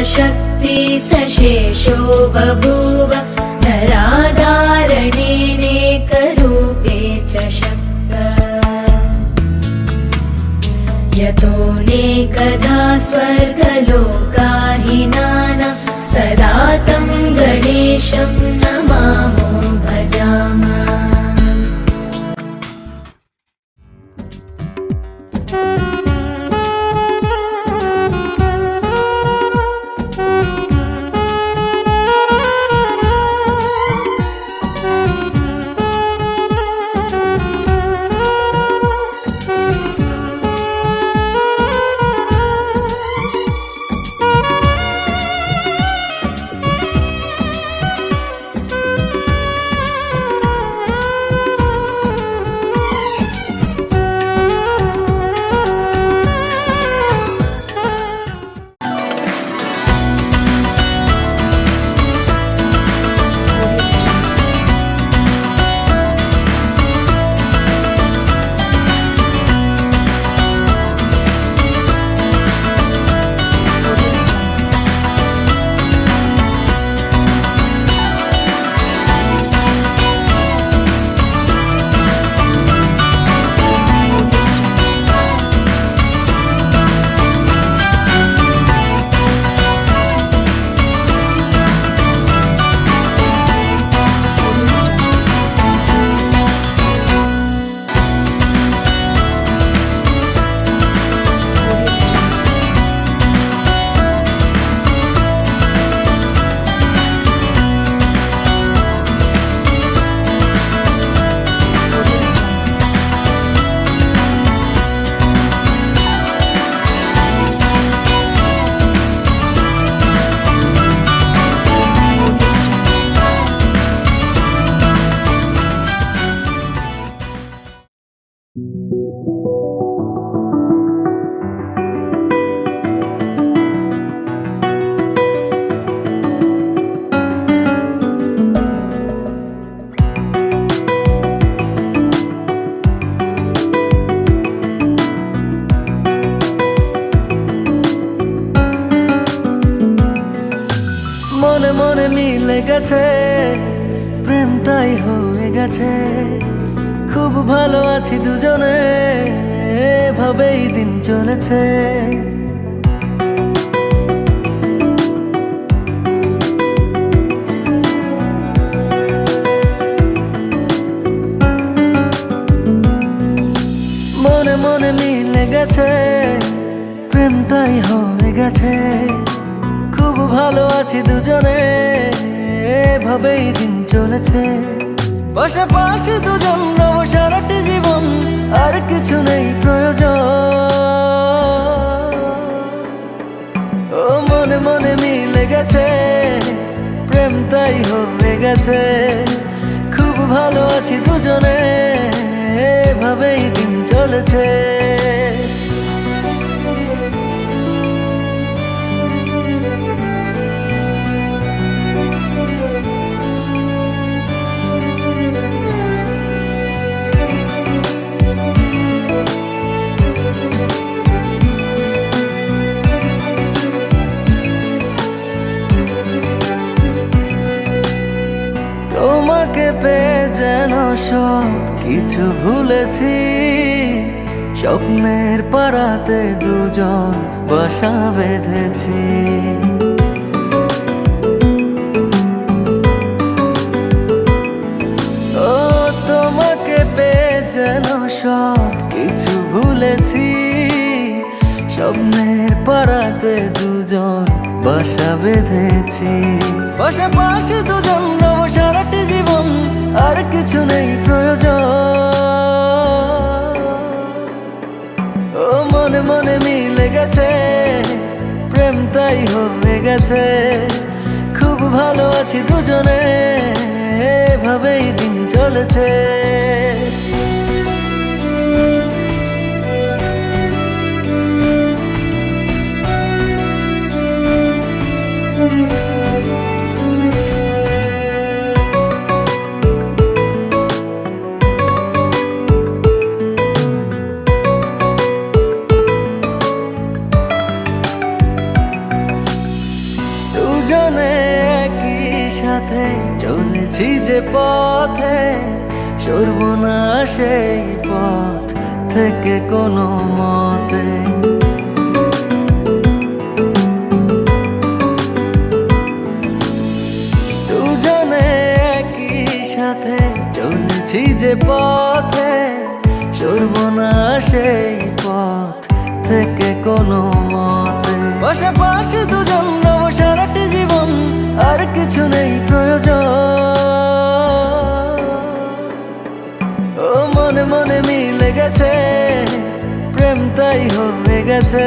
शक्ति सशेषो बभूव नराधारणेनेकरूपे च शक्त यतोऽनेकधा स्वर्गलोकाहिनानां सदा तं गणेशं नमामो भजामः। মনে মনে মিলে গেছে, প্রেম তাই হয়ে গেছে। খুব ভালো আছি দুজনে, এভাবেই দিন চলেছে। মনে মনে মিলে গেছে, প্রেম তাই হয়ে গেছে। খুব ভালো আছি দুজনে, এভাবেই দিন চলেছে। পাশাপাশি দুজন রব সারাটি জীবন, আর কিছু নেই প্রয়োজন। ও মনে মনে মিলে গেছে, প্রেম তাই হয়ে গেছে। খুব ভালো আছি দুজনে, এভাবেই দিন চলেছে। তোমাকে পেয়ে যেন সব কিছু ভুলেছি। স্বপ্নের পাড়াতে দুজন বাসা বেঁধেছি। ও তোমাকে পেয়ে যেন সব কিছু ভুলেছি। স্বপ্নের পাড়াতে দুজন বাসা বেঁধেছি। পাশাপাশি দুজন রব সারাটি জীবন, আর কিছু নেই প্রয়োজন। ও মনে মনে মিলে গেছে, প্রেম তাই হয়ে গেছে। খুব ভালো আছি দুজনে, এভাবেই দিন চলেছে। চলেছি যে পথে, সরবো না সেই পথ থেকে কোনো মতে। দুজনে একই সাথে চলেছি যে পথে, সরবো না সেই পথ থেকে কোনো মতে। পাশাপাশি দুজন রব সারাটি জীবন, আর কিছু নেই প্রয়োজন। ও মনে মনে মিলে গেছে, প্রেম তাই হয়ে গেছে।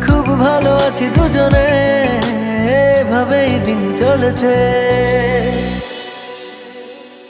খুব ভালো আছি দুজনে, এভাবেই দিন চলেছে।